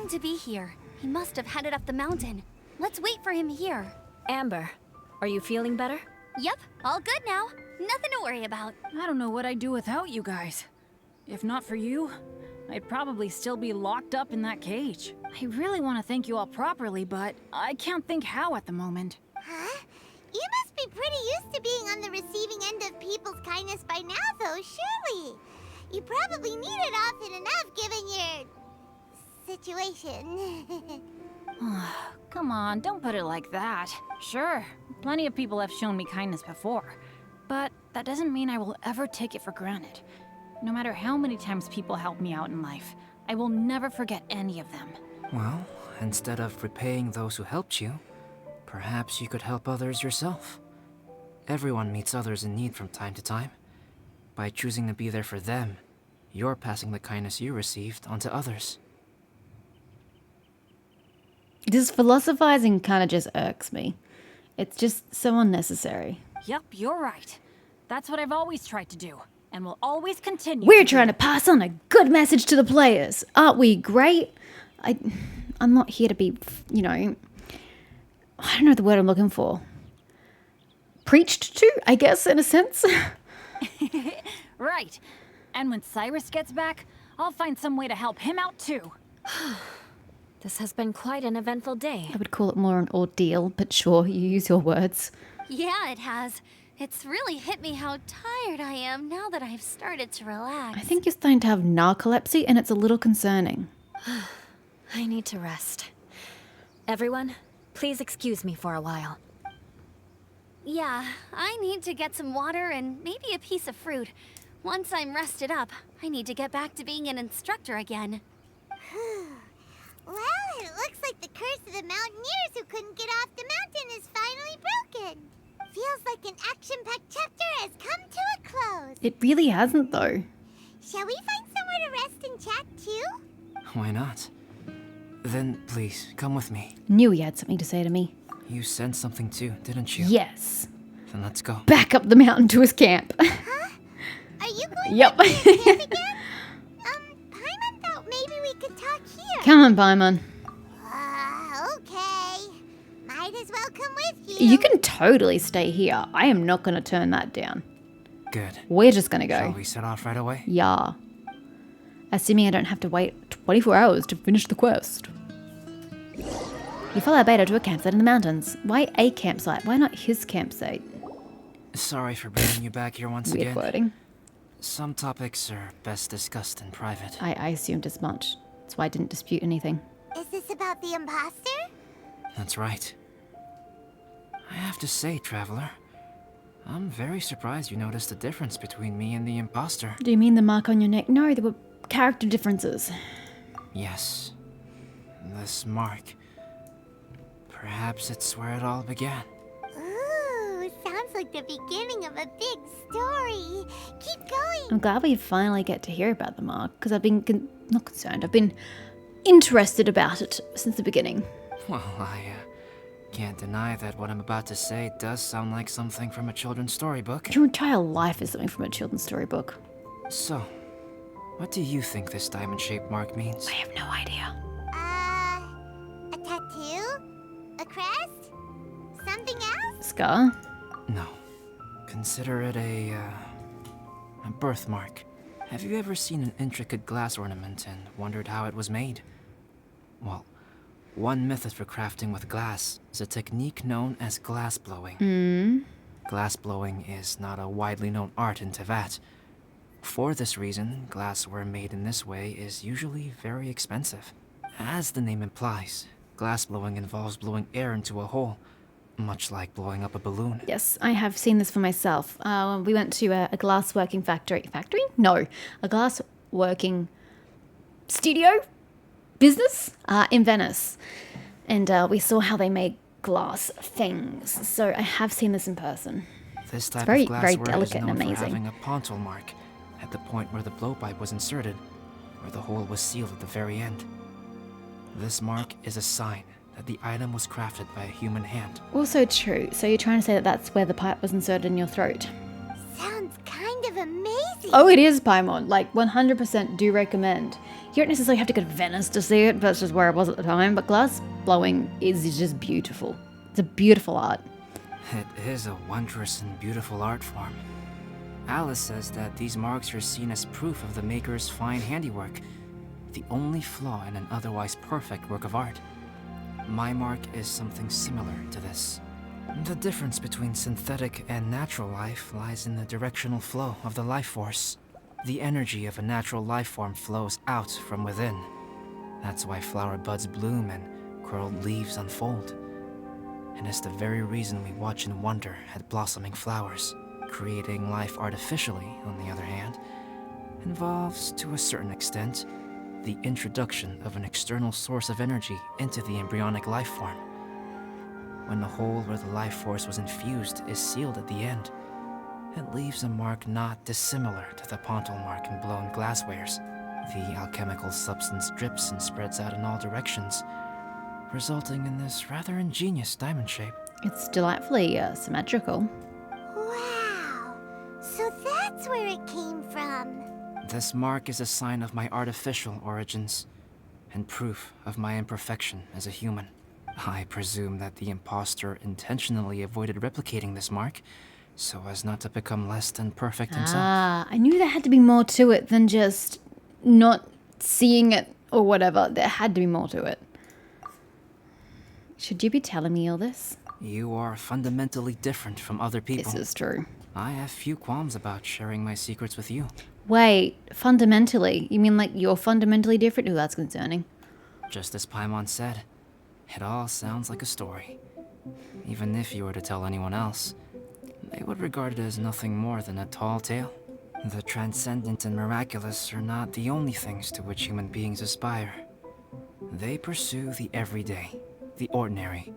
going to be here. He must have headed up the mountain. Let's wait for him here. Amber, are you feeling better? Yep, all good now. Nothing to worry about. I don't know what I'd do without you guys. If not for you, I'd probably still be locked up in that cage. I really want to thank you all properly, but I can't think how at the moment. Huh? You must be pretty used to being on the receiving end of people's kindness by now, though, surely. You probably need it often enough, given your situation. Come on, don't put it like that. Sure, plenty of people have shown me kindness before, but that doesn't mean I will ever take it for granted. No matter how many times people help me out in life, I will never forget any of them. Well, instead of repaying those who helped you, perhaps you could help others yourself. Everyone meets others in need from time to time. By choosing to be there for them, you're passing the kindness you received onto others. This philosophizing kind of just irks me. It's just so unnecessary. Yep, you're right. That's what I've always tried to do, and will always continue. We're trying to pass on a good message to the players. Aren't we great? I'm not here to be, you know, I don't know the word I'm looking for. Preached to, I guess, in a sense. Right. And when Cyrus gets back, I'll find some way to help him out too. This has been quite an eventful day. I would call it more an ordeal, but sure, you use your words. Yeah, it has. It's really hit me how tired I am now that I've started to relax. I think you're starting to have narcolepsy, and it's a little concerning. I need to rest. Everyone, please excuse me for a while. Yeah, I need to get some water and maybe a piece of fruit. Once I'm rested up, I need to get back to being an instructor again. Well, it looks like the curse of the mountaineers who couldn't get off the mountain is finally broken. Feels like an action-packed chapter has come to a close. It really hasn't, though. Shall we find somewhere to rest and chat, too? Why not? Then, please, come with me. Knew he had something to say to me. You sensed something too, didn't you? Yes. Then let's go. Back up the mountain to his camp. Are you going Yep. back to your camp again? Paimon thought maybe we could talk here. Come on, Paimon. Okay. Might as well come with you. You can totally stay here. I am not going to turn that down. Good. We're just going to Shall go. we set off right away? Yeah. Assuming I don't have to wait 24 hours to finish the quest. You follow Beta to a campsite in the mountains. Why a campsite? Why not his campsite? Sorry for bringing you back here once Weird again. wording. Some topics are best discussed in private. I assumed as much. That's why I didn't dispute anything. Is this about the imposter? That's right. I have to say, Traveler, I'm very surprised you noticed the difference between me and the imposter. Do you mean the mark on your neck? No, there were character differences. Yes. This mark. Perhaps it's where it all began. Ooh, sounds like the beginning of a big story. Keep going. I'm glad we finally get to hear about the mark, because I've been not concerned. I've been interested about it since the beginning. Well, I can't deny that what I'm about to say does sound like something from a children's storybook. Your entire life is something from a children's storybook. So, what do you think this diamond-shaped mark means? I have no idea. A tattoo? A crest? Something else? Scar? No. Consider it a birthmark. Have you ever seen an intricate glass ornament and wondered how it was made? Well, one method for crafting with glass is a technique known as glass blowing. Glass blowing is not a widely known art in Teyvat. For this reason, glassware made in this way is usually very expensive. As the name implies, glass blowing involves blowing air into a hole, much like blowing up a balloon. Yes, I have seen this for myself. We went to a glassworking factory. Factory? No. A glassworking studio? Business? In Venice. And we saw how they make glass things. So I have seen this in person. This type very, of very glassware delicate is and known for amazing. having a pontil mark at the point where the blowpipe was inserted, where the hole was sealed at the very end. This mark is a sign that the item was crafted by a human hand. Also true. So you're trying to say that that's where the pipe was inserted in your throat? Sounds kind of amazing. Oh, it is, Paimon. Like, 100% do recommend. You don't necessarily have to go to Venice to see it, that's just where I was at the time, but glass blowing is just beautiful. It's a beautiful art. It is a wondrous and beautiful art form. Alice says that these marks are seen as proof of the maker's fine handiwork, the only flaw in an otherwise perfect work of art. My mark is something similar to this. The difference between synthetic and natural life lies in the directional flow of the life force. The energy of a natural life form flows out from within. That's why flower buds bloom and curled leaves unfold. And it's the very reason we watch and wonder at blossoming flowers. Creating life artificially, on the other hand, involves, to a certain extent, the introduction of an external source of energy into the embryonic life form. When the hole where the life force was infused is sealed at the end, it leaves a mark not dissimilar to the pontal mark in blown glasswares. The alchemical substance drips and spreads out in all directions, resulting in this rather ingenious diamond shape. It's delightfully symmetrical. Wow. So that's where it came from. This mark is a sign of my artificial origins, and proof of my imperfection as a human. I presume that the impostor intentionally avoided replicating this mark, so as not to become less than perfect himself. Ah, I knew there had to be more to it than just not seeing it or whatever. There had to be more to it. Should you be telling me all this? You are fundamentally different from other people. This is true. I have few qualms about sharing my secrets with you. Wait, fundamentally? You mean like you're fundamentally different? Ooh, that's concerning. Just as Paimon said, it all sounds like a story. Even if you were to tell anyone else, they would regard it as nothing more than a tall tale. The transcendent and miraculous are not the only things to which human beings aspire. They pursue the everyday, the ordinary,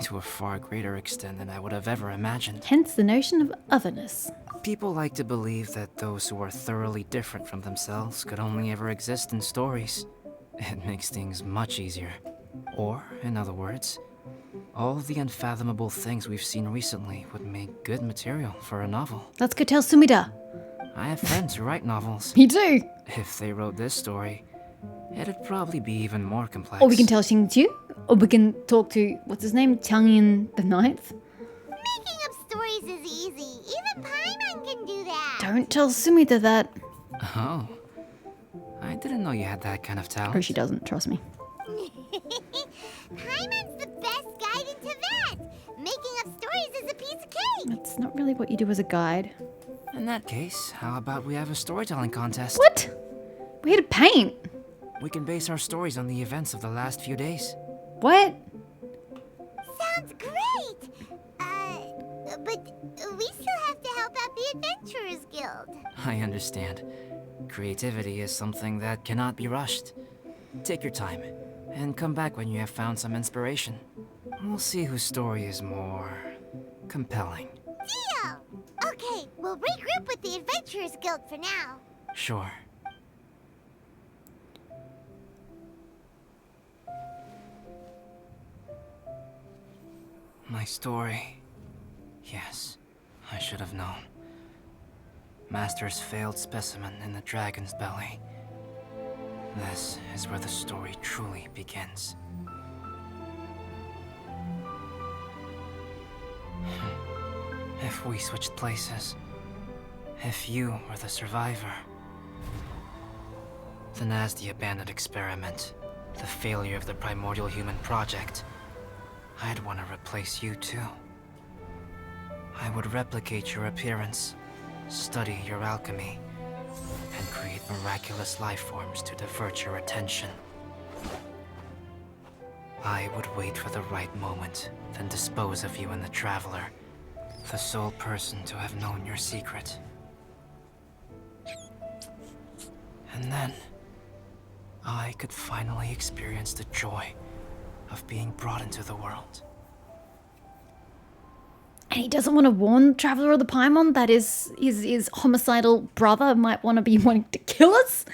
to a far greater extent than I would have ever imagined. Hence the notion of otherness. People like to believe that those who are thoroughly different from themselves could only ever exist in stories. It makes things much easier. Or, in other words, all the unfathomable things we've seen recently would make good material for a novel. Let's go tell Sumida. I have friends who write novels. Me too. If they wrote this story, it'd probably be even more complex. Or we can tell Xingqiu. Or we can talk to, what's his name? Changyan the Ninth. Making up stories is easy. Even Paimon can do that. Don't tell Sumida that. Oh. I didn't know you had that kind of talent. Oh, she doesn't, trust me. Paimon's the best guide into that. Making up stories is a piece of cake. That's not really what you do as a guide. In that case, how about we have a storytelling contest? What? We're here to paint. We can base our stories on the events of the last few days. What? Sounds great. But we still have to help out the Adventurers Guild. I understand. Creativity is something that cannot be rushed. Take your time, and come back when you have found some inspiration. We'll see whose story is more compelling. Deal! Okay, we'll regroup with the Adventurers Guild for now. Sure. My story. Yes, I should have known. Master's failed specimen in the dragon's belly. This is where the story truly begins. If we switched places, if you were the survivor, then as the abandoned experiment, the failure of the primordial human project, I'd want to replace you too. I would replicate your appearance, study your alchemy, and create miraculous life forms to divert your attention. I would wait for the right moment, then dispose of you and the Traveler, the sole person to have known your secret. And then, I could finally experience the joy of being brought into the world. And he doesn't want to warn Traveler of the Paimon that his homicidal brother might want to be wanting to kill us?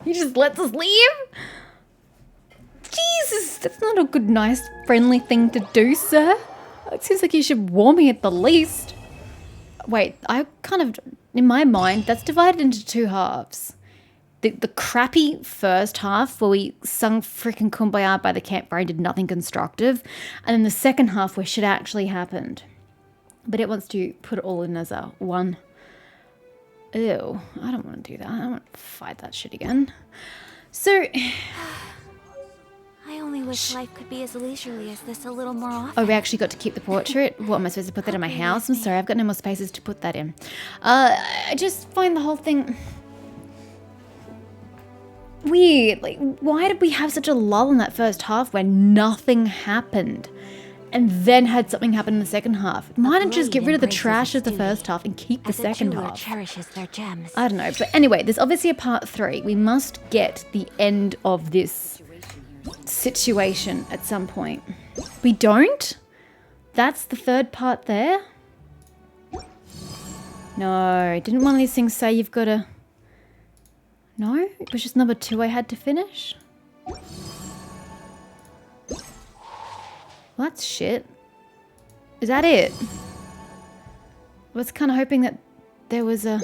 He just lets us leave? Jesus, that's not a good, nice, friendly thing to do, sir. It seems like you should warn me at the least. Wait, I kind of, in my mind, that's divided into two halves. the crappy first half where we sung freaking Kumbaya by the campfire and did nothing constructive, and then the second half where shit actually happened. But it wants to put it all in as a one. Ew, I don't want to do that. I don't want to fight that shit again. So, I only wish life could be as leisurely as this a little more often. oh, we actually got to keep the portrait. What, am I supposed to put that in my house? I'm sorry, I've got no more spaces to put that in. I just find the whole thing weird. Like, why did we have such a lull in that first half where nothing happened? And then had something happen in the second half. Why not just get rid of the trash of the first half and keep the second half? Cherishes their gems. I don't know. But anyway, there's obviously a part 3. We must get the end of this situation at some point. We don't? That's the third part there? No. Didn't one of these things say you've got to... No? It was just number 2 I had to finish? Well, that's shit. Is that it? I was kind of hoping that there was a...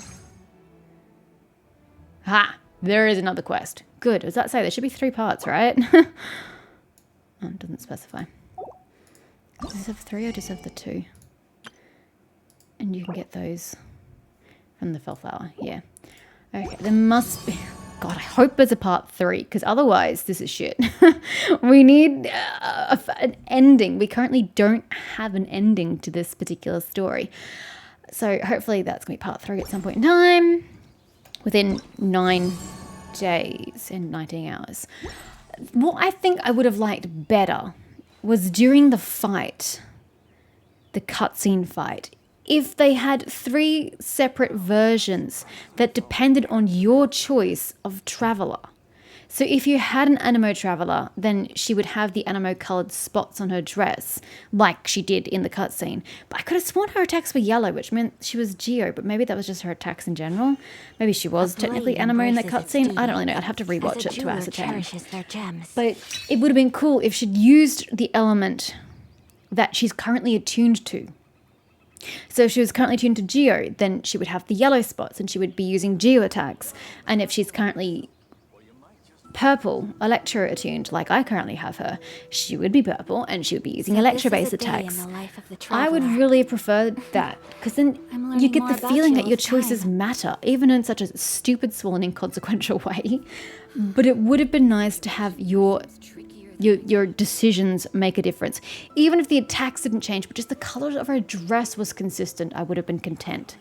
Ha! There is another quest. Good. Does that say there should be 3 parts, right? Oh, it doesn't specify. Does this have 3 or just have the 2? And you can get those from the Fellflower. Yeah. Okay, there must be... God, I hope there's a part 3, because otherwise this is shit. We need an ending. We currently don't have an ending to this particular story. So hopefully that's going to be part 3 at some point in time. Within 9 days and 19 hours. What I think I would have liked better was during the fight, the cutscene fight, if they had 3 separate versions that depended on your choice of traveler. So if you had an Anemo traveler, then she would have the Anemo coloured spots on her dress, like she did in the cutscene. But I could have sworn her attacks were yellow, which meant she was Geo, but maybe that was just her attacks in general. Maybe she was technically Anemo in the cutscene. I don't really know. I'd have to rewatch it to ascertain. But it would have been cool if she'd used the element that she's currently attuned to. So if she was currently tuned to Geo, then she would have the yellow spots and she would be using Geo attacks. And if she's currently purple, Electro attuned, like I currently have her, she would be purple and she would be using Electro-based attacks. I would really have preferred that, because then you get the feeling that your choices matter, even in such a stupid, small and inconsequential way. But it would have been nice to have your decisions make a difference. Even if the attacks didn't change, but just the color of her dress was consistent, I would have been content.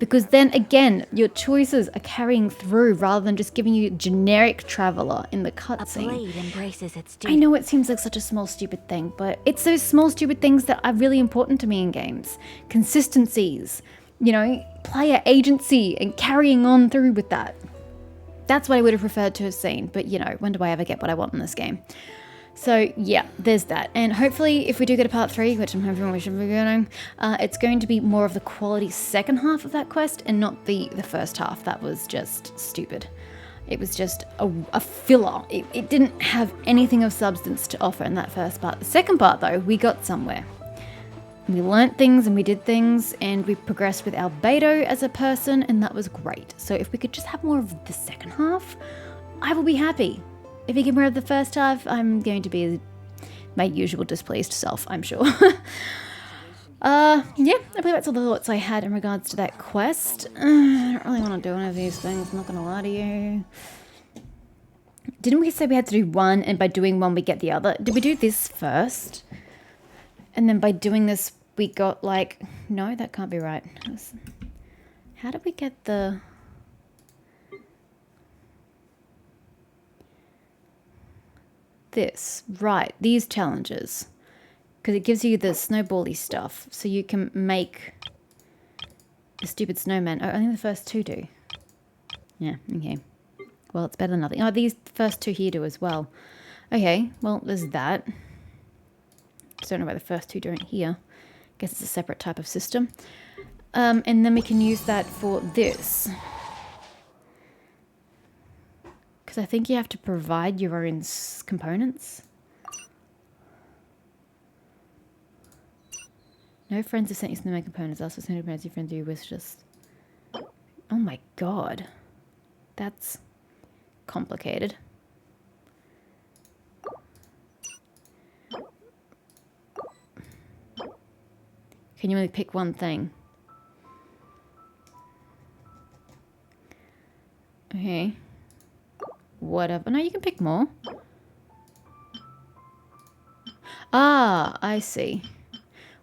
Because then again, your choices are carrying through rather than just giving you generic traveler in the cutscene. I know it seems like such a small, stupid thing, but it's those small, stupid things that are really important to me in games. Consistencies, you know, player agency and carrying on through with that. That's what I would have preferred to have seen, but you know, when do I ever get what I want in this game? So yeah, there's that. And hopefully if we do get a part 3, which I'm hoping we should be getting, it's going to be more of the quality second half of that quest and not the first half. That was just stupid. It was just a filler. It didn't have anything of substance to offer in that first part. The second part though, we got somewhere. We learnt things and we did things and we progressed with Albedo as a person and that was great. So if we could just have more of the second half, I will be happy. If you give more of the first half, I'm going to be my usual displeased self, I'm sure. Yeah, I believe that's all the thoughts I had in regards to that quest. I don't really want to do any of these things, I'm not going to lie to you. Didn't we say we had to do one and by doing one we get the other? Did we do this first? And then by doing this we got like... No, that can't be right. How did we get the... This, right, these challenges, because it gives you the snowbally stuff, so you can make the stupid snowman. Oh, I think the first 2 do. Yeah, okay. Well, it's better than nothing. Oh, these first 2 here do as well. Okay, well, there's that. Just don't know why the first 2 don't here. Guess it's a separate type of system. And then we can use that for this. Because I think you have to provide your own components. No friends have sent you snowman components. Also send components your friends do with just... Oh my god. That's complicated. Can you only pick one thing? Okay. Whatever. No, you can pick more. Ah, I see.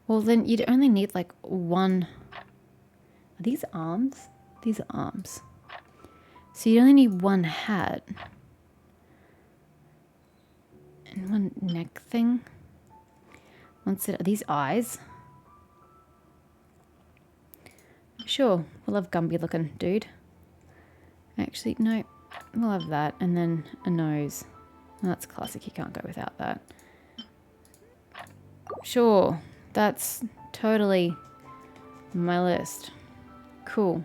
Well, then you'd only need like one. Are these arms? These are arms. So you only need one hat. And one neck thing. One set. Are these eyes? Sure, we'll have Gumby looking dude. Actually, no. We'll have that. And then a nose. Well, that's classic. You can't go without that. Sure. That's totally my list. Cool.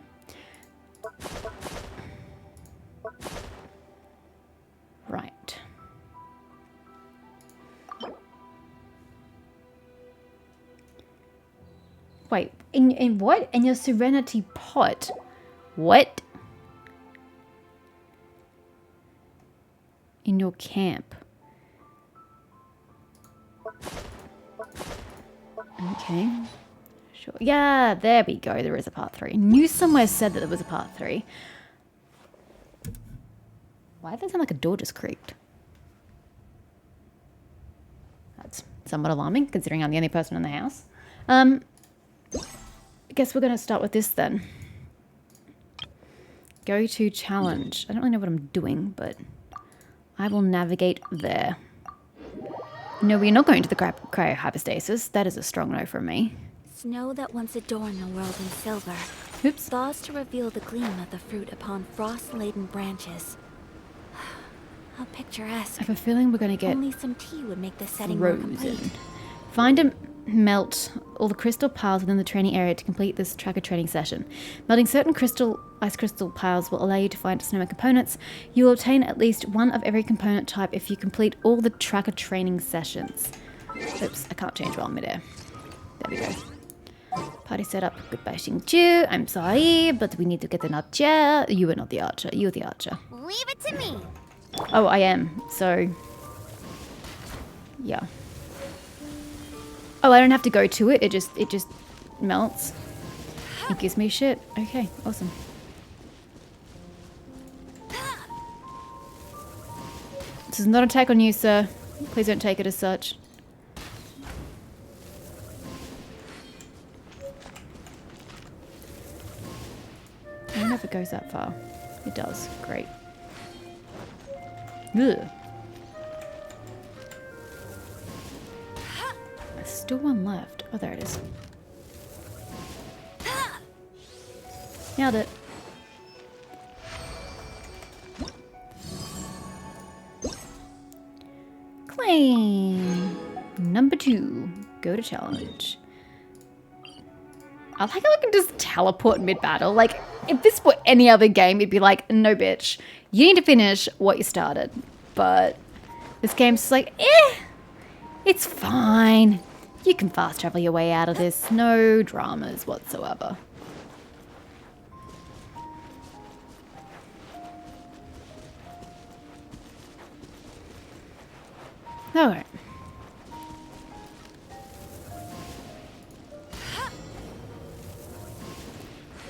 Right. Wait, in what? In your Serenity pot? What? In your camp. Okay. Sure. Yeah, there we go. There is a part 3. Knew somewhere said that there was a part 3. Why does it sound like a door just creaked? That's somewhat alarming, considering I'm the only person in the house. I guess we're going to start with this then. Go to challenge. I don't really know what I'm doing, but I will navigate there. No, we're not going to the cryo-hypostasis. That is a strong no from me. Snow that once adorned the world in silver. Oops. Thaws to reveal the gleam of the fruit upon frost-laden branches. How picturesque. I have a feeling we're going to get Only some tea would make the setting more complete. frozen. Find and melt all the crystal piles within the training area to complete this tracker training session. Melting certain ice crystal piles will allow you to find snowman components. You will obtain at least one of every component type if you complete all the tracker training sessions. Oops, I can't change while I'm midair. There we go. Party setup. Goodbye, Xingju. I'm sorry, but we need to get an archer. You are not the archer. You're the archer. Leave it to me. Oh, I am. So, yeah. Oh, I don't have to go to it. It just melts. It gives me shit. Okay, awesome. This is not an attack on you, sir. Please don't take it as such. I don't know if it goes that far. It does. Great. Ugh. There's still one left. Oh, there it is. Nailed it. Claim. Number 2. Go to challenge. I like how I can just teleport mid-battle. Like, if this were any other game, it'd be like, no bitch. You need to finish what you started. But this game's just like, it's fine. You can fast travel your way out of this. No dramas whatsoever. Alright.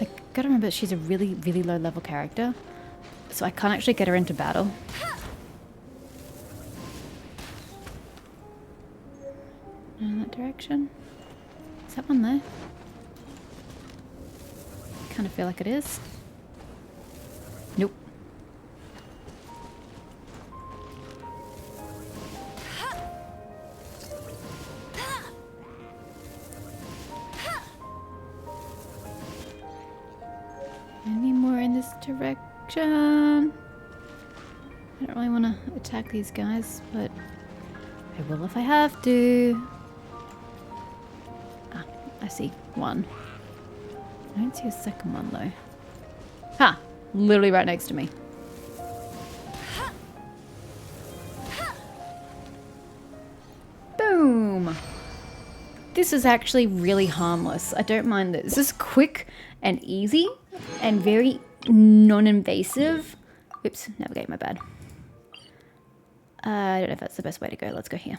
I gotta remember she's a really, really low level character. So I can't actually get her into battle. In that direction. Is that one there? Kind of feel like it is. Nope. Any more in this direction? I don't really want to attack these guys, but I will if I have to. Ah, I see one. I don't see a second one though. Ha! Literally right next to me. Boom! This is actually really harmless. I don't mind this. This is quick and easy and very non-invasive. Oops, navigate, my bad. I don't know if that's the best way to go. Let's go here.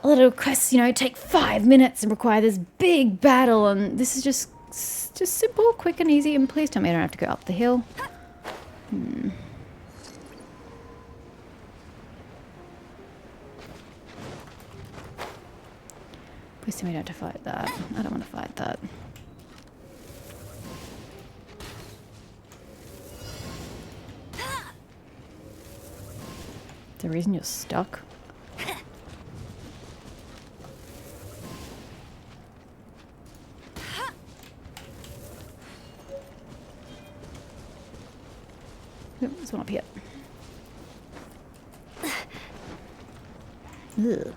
A lot of quests, you know, take 5 minutes and require this big battle, and this is just simple, quick, and easy. And please tell me I don't have to go up the hill. Please tell me I don't have to fight that. I don't want to fight that. The reason you're stuck? Yep, there's one up here. Ugh.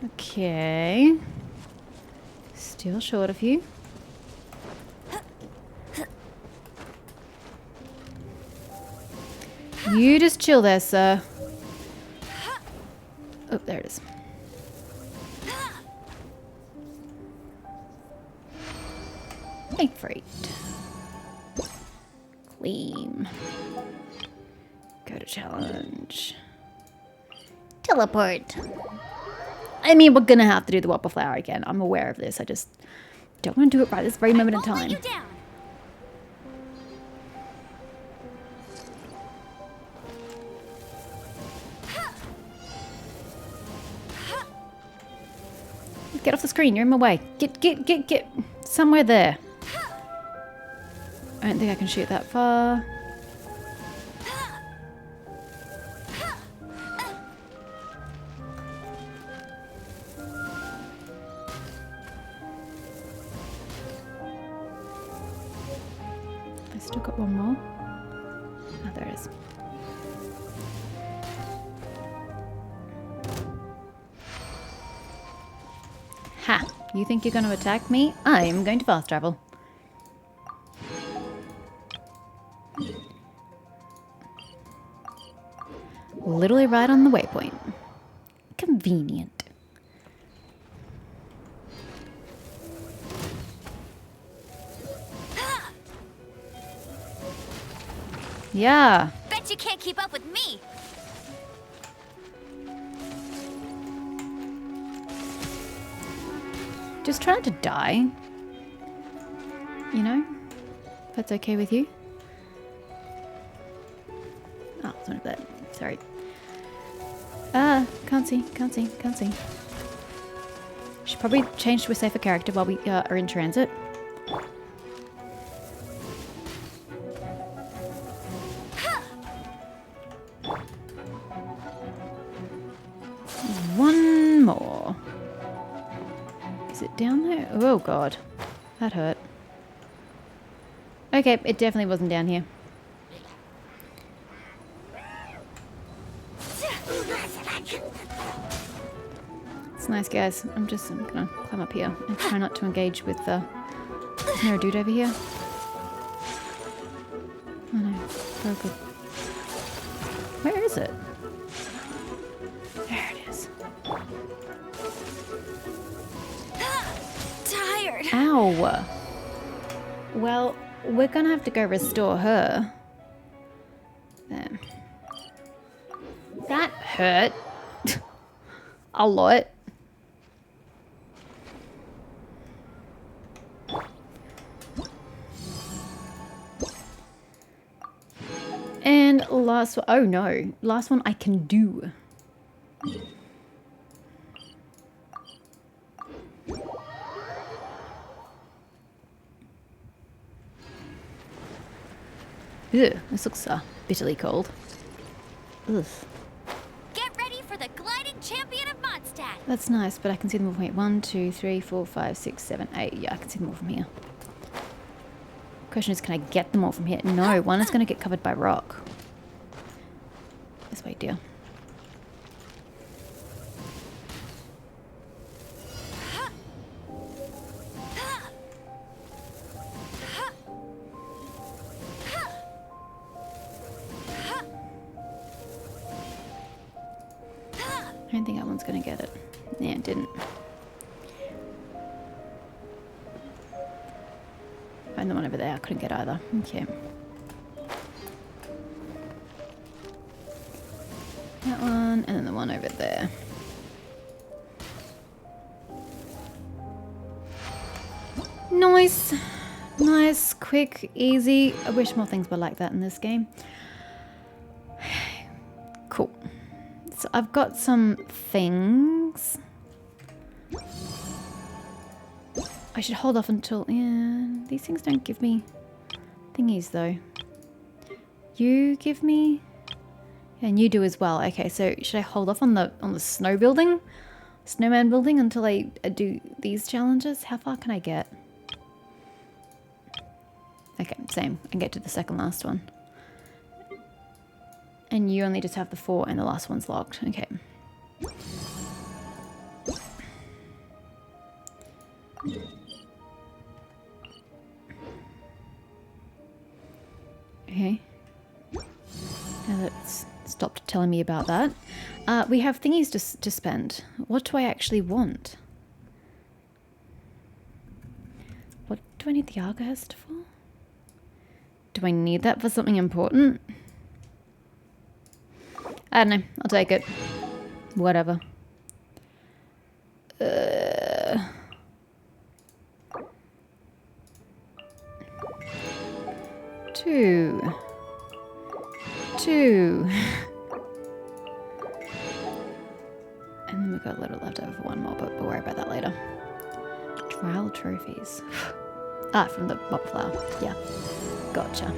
Okay. Still short of you. You just chill there, sir. Oh, there it is. Make freight. Clean. Go to challenge. Teleport. I mean, we're gonna have to do the Whopper Flower again. I'm aware of this. I just don't want to do it right this very moment in time. Let you down. Get off the screen. You're in my way. Get somewhere there. I don't think I can shoot that far. I still got one more. Oh, there it is. Ha! You think you're going to attack me? I'm going to fast travel. Literally right on the waypoint. Convenient. Yeah. Bet you can't keep up with me. Just try not to die. You know? If that's okay with you. Oh, it's one of that. Sorry. Can't see. Should probably change to a safer character while we are in transit. One more. Is it down there? Oh god. That hurt. Okay, it definitely wasn't down here. It's nice, guys. I'm gonna climb up here and try not to engage with the... Isn't there a dude over here? Oh no. Oh good. Where is it? There it is. Tired. Ow! Well, we're gonna have to go restore her. There. That hurt. A lot. And last one, oh no, last one I can do. Ew, this looks bitterly cold. Ugh. Get ready for the gliding champion of Mondstadt. That's nice, but I can see them all from here. 1, 2, 3, 4, 5, 6, 7, 8. Yeah, I can see them all from here. Question is, can I get them all from here? No, one is going to get covered by rock. This way, dear. don't think that one's gonna get it. Yeah, it didn't. And the one over there I couldn't get either. Okay. That one, and then the one over there. Nice. Nice, quick, easy. I wish more things were like that in this game. Cool. So I've got some things. I should hold off until... Yeah, these things don't give me thingies though. You give me... Yeah, and you do as well. Okay, so should I hold off on the snow building? Snowman building until I do these challenges? How far can I get? Okay, same. I can get to the second last one. And you only just have the 4 and the last one's locked. Okay. Okay. Now that's stopped telling me about that. We have thingies to spend. What do I actually want? What do I need the Argahest for? Do I need that for something important? I don't know. I'll take it. Whatever. 2. 2. And then we've got a little left over for one more, but we'll worry about that later. Trial trophies. Ah, from the bot flower. Yeah. Gotcha.